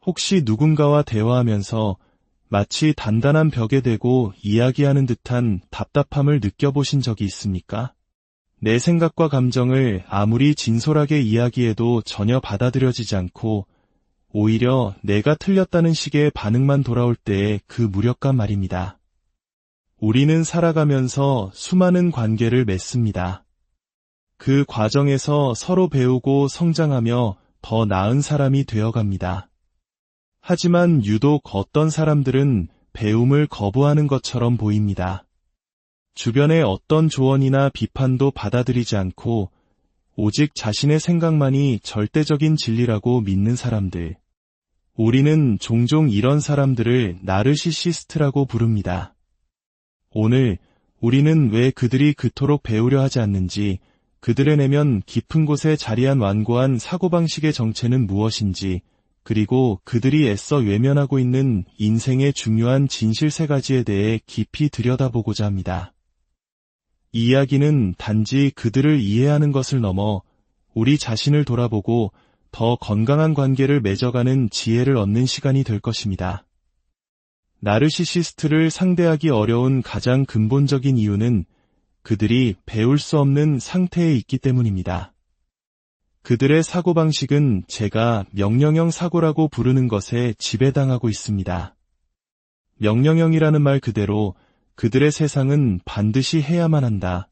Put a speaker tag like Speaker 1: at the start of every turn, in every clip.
Speaker 1: 혹시 누군가와 대화하면서 마치 단단한 벽에 대고 이야기하는 듯한 답답함을 느껴보신 적이 있습니까? 내 생각과 감정을 아무리 진솔하게 이야기해도 전혀 받아들여지지 않고 오히려 내가 틀렸다는 식의 반응만 돌아올 때의 그 무력감 말입니다. 우리는 살아가면서 수많은 관계를 맺습니다. 그 과정에서 서로 배우고 성장하며 더 나은 사람이 되어갑니다. 하지만 유독 어떤 사람들은 배움을 거부하는 것처럼 보입니다. 주변의 어떤 조언이나 비판도 받아들이지 않고 오직 자신의 생각만이 절대적인 진리라고 믿는 사람들. 우리는 종종 이런 사람들을 나르시시스트라고 부릅니다. 오늘 우리는 왜 그들이 그토록 배우려 하지 않는지, 그들의 내면 깊은 곳에 자리한 완고한 사고방식의 정체는 무엇인지, 그리고 그들이 애써 외면하고 있는 인생의 중요한 진실 3가지에 대해 깊이 들여다보고자 합니다. 이 이야기는 단지 그들을 이해하는 것을 넘어 우리 자신을 돌아보고 더 건강한 관계를 맺어가는 지혜를 얻는 시간이 될 것입니다. 나르시시스트를 상대하기 어려운 가장 근본적인 이유는 그들이 배울 수 없는 상태에 있기 때문입니다. 그들의 사고방식은 제가 명령형 사고라고 부르는 것에 지배당하고 있습니다. 명령형이라는 말 그대로 그들의 세상은 반드시 해야만 한다,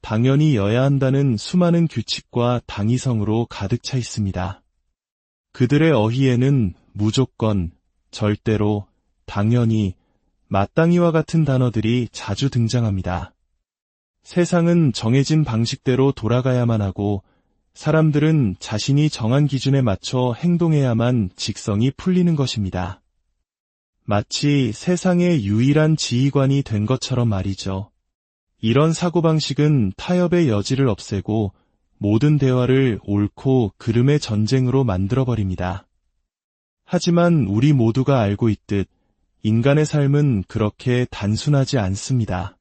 Speaker 1: 당연히 여야 한다는 수많은 규칙과 당위성으로 가득 차 있습니다. 그들의 어휘에는 무조건, 절대로, 당연히, 마땅히와 같은 단어들이 자주 등장합니다. 세상은 정해진 방식대로 돌아가야만 하고 사람들은 자신이 정한 기준에 맞춰 행동해야만 직성이 풀리는 것입니다. 마치 세상의 유일한 지휘관이 된 것처럼 말이죠. 이런 사고방식은 타협의 여지를 없애고 모든 대화를 옳고 그름의 전쟁으로 만들어버립니다. 하지만 우리 모두가 알고 있듯 인간의 삶은 그렇게 단순하지 않습니다.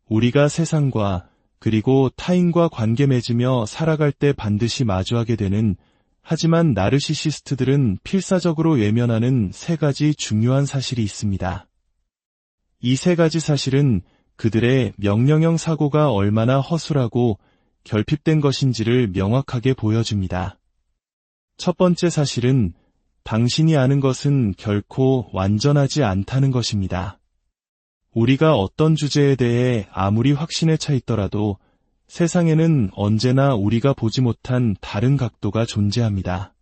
Speaker 1: 우리가 세상과 그리고 타인과 관계 맺으며 살아갈 때 반드시 마주하게 되는, 하지만 나르시시스트들은 필사적으로 외면하는 3가지 중요한 사실이 있습니다. 이 3가지 사실은 그들의 명령형 사고가 얼마나 허술하고 결핍된 것인지를 명확하게 보여줍니다. 첫 번째 사실은 당신이 아는 것은 결코 완전하지 않다는 것입니다. 우리가 어떤 주제에 대해 아무리 확신에 차 있더라도 세상에는 언제나 우리가 보지 못한 다른 각도가 존재합니다.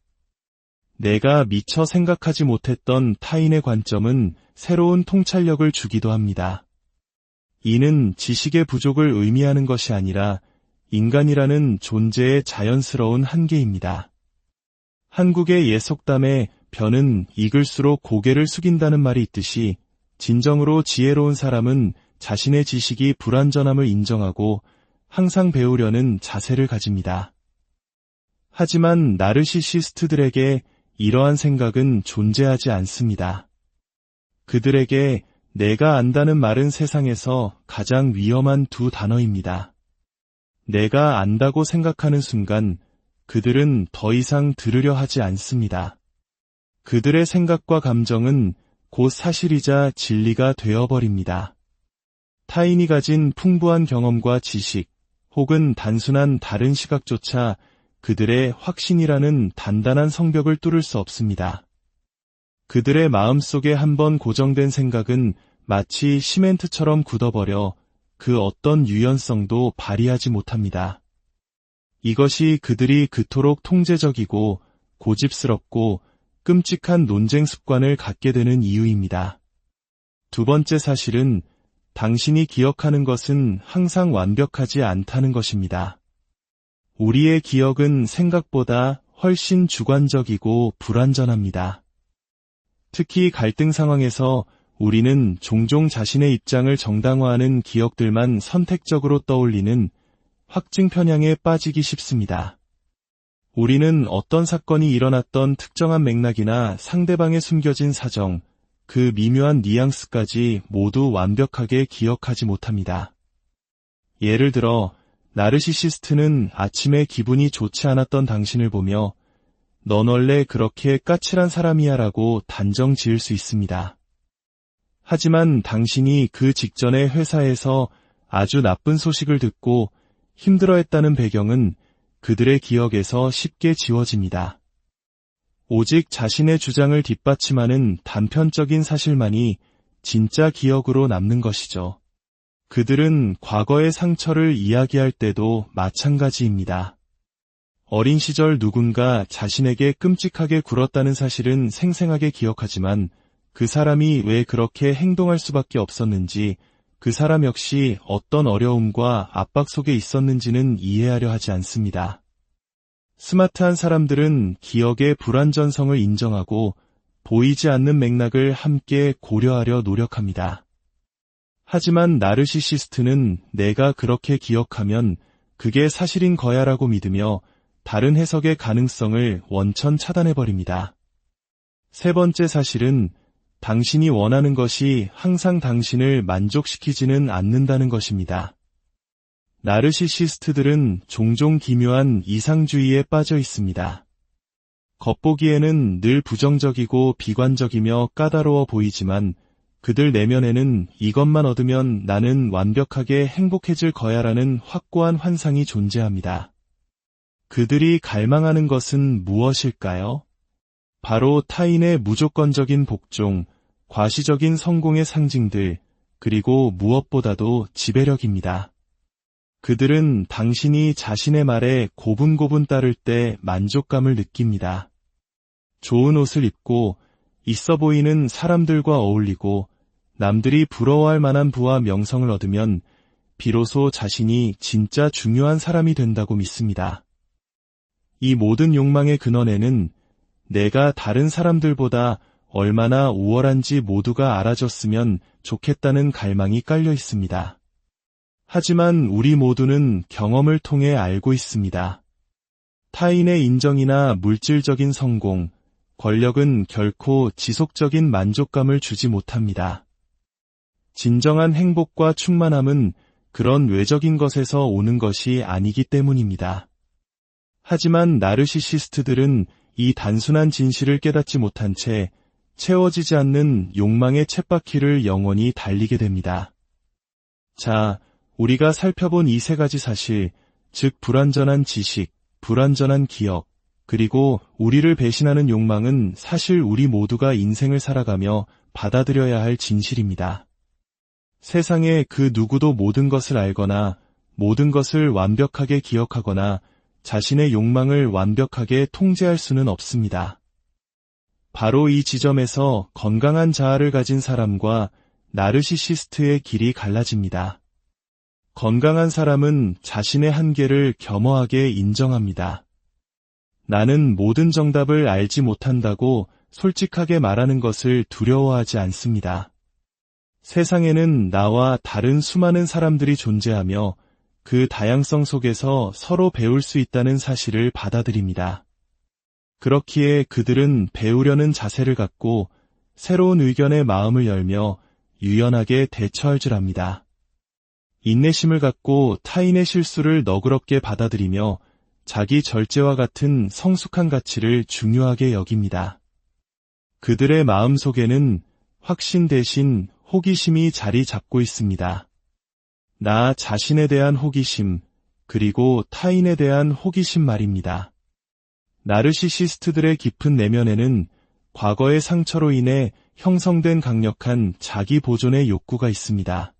Speaker 1: 내가 미처 생각하지 못했던 타인의 관점은 새로운 통찰력을 주기도 합니다. 이는 지식의 부족을 의미하는 것이 아니라 인간이라는 존재의 자연스러운 한계입니다. 한국의 옛 속담에 벼는 익을수록 고개를 숙인다는 말이 있듯이 진정으로 지혜로운 사람은 자신의 지식이 불완전함을 인정하고 항상 배우려는 자세를 가집니다. 하지만 나르시시스트들에게 이러한 생각은 존재하지 않습니다. 그들에게 내가 안다는 말은 세상에서 가장 위험한 2 단어입니다. 내가 안다고 생각하는 순간 그들은 더 이상 들으려 하지 않습니다. 그들의 생각과 감정은 곧 사실이자 진리가 되어버립니다. 타인이 가진 풍부한 경험과 지식, 혹은 단순한 다른 시각조차 그들의 확신이라는 단단한 성벽을 뚫을 수 없습니다. 그들의 마음속에 한번 고정된 생각은 마치 시멘트처럼 굳어버려 그 어떤 유연성도 발휘하지 못합니다. 이것이 그들이 그토록 통제적이고 고집스럽고 끔찍한 논쟁 습관을 갖게 되는 이유입니다. 2번째 사실은 당신이 기억하는 것은 항상 완벽하지 않다는 것입니다. 우리의 기억은 생각보다 훨씬 주관적이고 불완전합니다. 특히 갈등 상황에서 우리는 종종 자신의 입장을 정당화하는 기억들만 선택적으로 떠올리는 확증 편향에 빠지기 쉽습니다. 우리는 어떤 사건이 일어났던 특정한 맥락이나 상대방의 숨겨진 사정, 그 미묘한 뉘앙스까지 모두 완벽하게 기억하지 못합니다. 예를 들어 나르시시스트는 아침에 기분이 좋지 않았던 당신을 보며 넌 원래 그렇게 까칠한 사람이야 라고 단정 지을 수 있습니다. 하지만 당신이 그 직전에 회사에서 아주 나쁜 소식을 듣고 힘들어했다는 배경은 그들의 기억에서 쉽게 지워집니다. 오직 자신의 주장을 뒷받침하는 단편적인 사실만이 진짜 기억으로 남는 것이죠. 그들은 과거의 상처를 이야기할 때도 마찬가지입니다. 어린 시절 누군가 자신에게 끔찍하게 굴었다는 사실은 생생하게 기억하지만 그 사람이 왜 그렇게 행동할 수밖에 없었는지, 그 사람 역시 어떤 어려움과 압박 속에 있었는지는 이해하려 하지 않습니다. 스마트한 사람들은 기억의 불완전성을 인정하고 보이지 않는 맥락을 함께 고려하려 노력합니다. 하지만 나르시시스트는 내가 그렇게 기억하면 그게 사실인 거야라고 믿으며 다른 해석의 가능성을 원천 차단해버립니다. 세 번째 사실은 당신이 원하는 것이 항상 당신을 만족시키지는 않는다는 것입니다. 나르시시스트들은 종종 기묘한 이상주의에 빠져 있습니다. 겉보기에는 늘 부정적이고 비관적이며 까다로워 보이지만 그들 내면에는 이것만 얻으면 나는 완벽하게 행복해질 거야라는 확고한 환상이 존재합니다. 그들이 갈망하는 것은 무엇일까요? 바로 타인의 무조건적인 복종, 과시적인 성공의 상징들, 그리고 무엇보다도 지배력입니다. 그들은 당신이 자신의 말에 고분고분 따를 때 만족감을 느낍니다. 좋은 옷을 입고 있어 보이는 사람들과 어울리고 남들이 부러워할 만한 부와 명성을 얻으면 비로소 자신이 진짜 중요한 사람이 된다고 믿습니다. 이 모든 욕망의 근원에는 내가 다른 사람들보다 얼마나 우월한지 모두가 알아줬으면 좋겠다는 갈망이 깔려 있습니다. 하지만 우리 모두는 경험을 통해 알고 있습니다. 타인의 인정이나 물질적인 성공, 권력은 결코 지속적인 만족감을 주지 못합니다. 진정한 행복과 충만함은 그런 외적인 것에서 오는 것이 아니기 때문입니다. 하지만 나르시시스트들은 이 단순한 진실을 깨닫지 못한 채 채워지지 않는 욕망의 쳇바퀴를 영원히 달리게 됩니다. 자, 우리가 살펴본 이 세 가지 사실, 즉 불완전한 지식, 불완전한 기억, 그리고 우리를 배신하는 욕망은 사실 우리 모두가 인생을 살아가며 받아들여야 할 진실입니다. 세상에 그 누구도 모든 것을 알거나 모든 것을 완벽하게 기억하거나 자신의 욕망을 완벽하게 통제할 수는 없습니다. 바로 이 지점에서 건강한 자아를 가진 사람과 나르시시스트의 길이 갈라집니다. 건강한 사람은 자신의 한계를 겸허하게 인정합니다. 나는 모든 정답을 알지 못한다고 솔직하게 말하는 것을 두려워하지 않습니다. 세상에는 나와 다른 수많은 사람들이 존재하며 그 다양성 속에서 서로 배울 수 있다는 사실을 받아들입니다. 그렇기에 그들은 배우려는 자세를 갖고 새로운 의견에 마음을 열며 유연하게 대처할 줄 압니다. 인내심을 갖고 타인의 실수를 너그럽게 받아들이며 자기 절제와 같은 성숙한 가치를 중요하게 여깁니다. 그들의 마음 속에는 확신 대신 호기심이 자리 잡고 있습니다. 나 자신에 대한 호기심, 그리고 타인에 대한 호기심 말입니다. 나르시시스트들의 깊은 내면에는 과거의 상처로 인해 형성된 강력한 자기 보존의 욕구가 있습니다.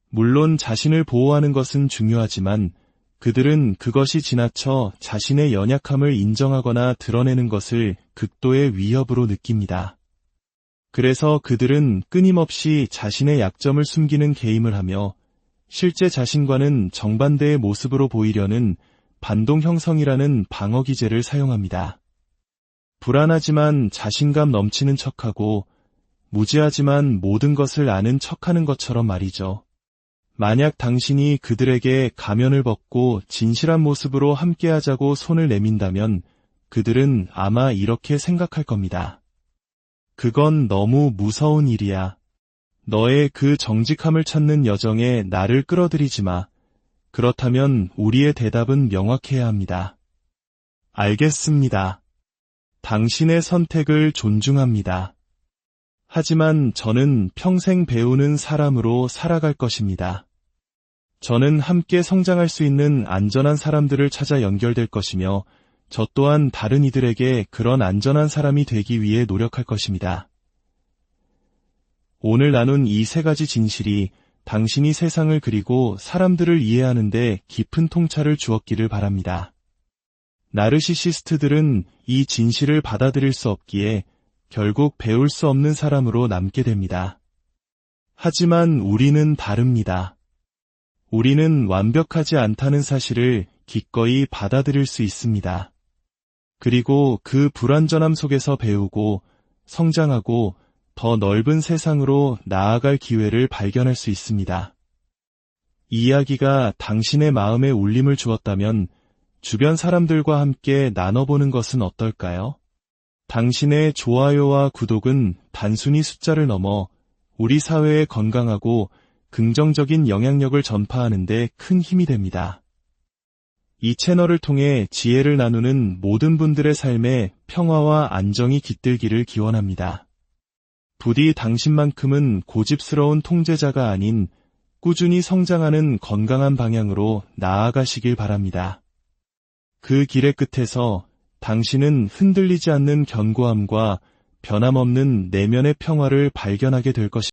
Speaker 1: 물론 자신을 보호하는 것은 중요하지만 그들은 그것이 지나쳐 자신의 연약함을 인정하거나 드러내는 것을 극도의 위협으로 느낍니다. 그래서 그들은 끊임없이 자신의 약점을 숨기는 게임을 하며 실제 자신과는 정반대의 모습으로 보이려는 반동 형성이라는 방어 기제를 사용합니다. 불안하지만 자신감 넘치는 척하고 무지하지만 모든 것을 아는 척하는 것처럼 말이죠. 만약 당신이 그들에게 가면을 벗고 진실한 모습으로 함께하자고 손을 내민다면 그들은 아마 이렇게 생각할 겁니다. 그건 너무 무서운 일이야. 너의 그 정직함을 찾는 여정에 나를 끌어들이지 마. 그렇다면 우리의 대답은 명확해야 합니다. 알겠습니다. 당신의 선택을 존중합니다. 하지만 저는 평생 배우는 사람으로 살아갈 것입니다. 저는 함께 성장할 수 있는 안전한 사람들을 찾아 연결될 것이며 저 또한 다른 이들에게 그런 안전한 사람이 되기 위해 노력할 것입니다. 오늘 나눈 이 세 가지 진실이 당신이 세상을 그리고 사람들을 이해하는 데 깊은 통찰을 주었기를 바랍니다. 나르시시스트들은 이 진실을 받아들일 수 없기에 결국 배울 수 없는 사람으로 남게 됩니다. 하지만 우리는 다릅니다. 우리는 완벽하지 않다는 사실을 기꺼이 받아들일 수 있습니다. 그리고 그 불완전함 속에서 배우고 성장하고 더 넓은 세상으로 나아갈 기회를 발견할 수 있습니다. 이 이야기가 당신의 마음에 울림을 주었다면 주변 사람들과 함께 나눠보는 것은 어떨까요? 당신의 좋아요와 구독은 단순히 숫자를 넘어 우리 사회에 건강하고 긍정적인 영향력을 전파하는 데 큰 힘이 됩니다. 이 채널을 통해 지혜를 나누는 모든 분들의 삶에 평화와 안정이 깃들기를 기원합니다. 부디 당신만큼은 고집스러운 통제자가 아닌 꾸준히 성장하는 건강한 방향으로 나아가시길 바랍니다. 그 길의 끝에서 당신은 흔들리지 않는 견고함과 변함없는 내면의 평화를 발견하게 될 것입니다.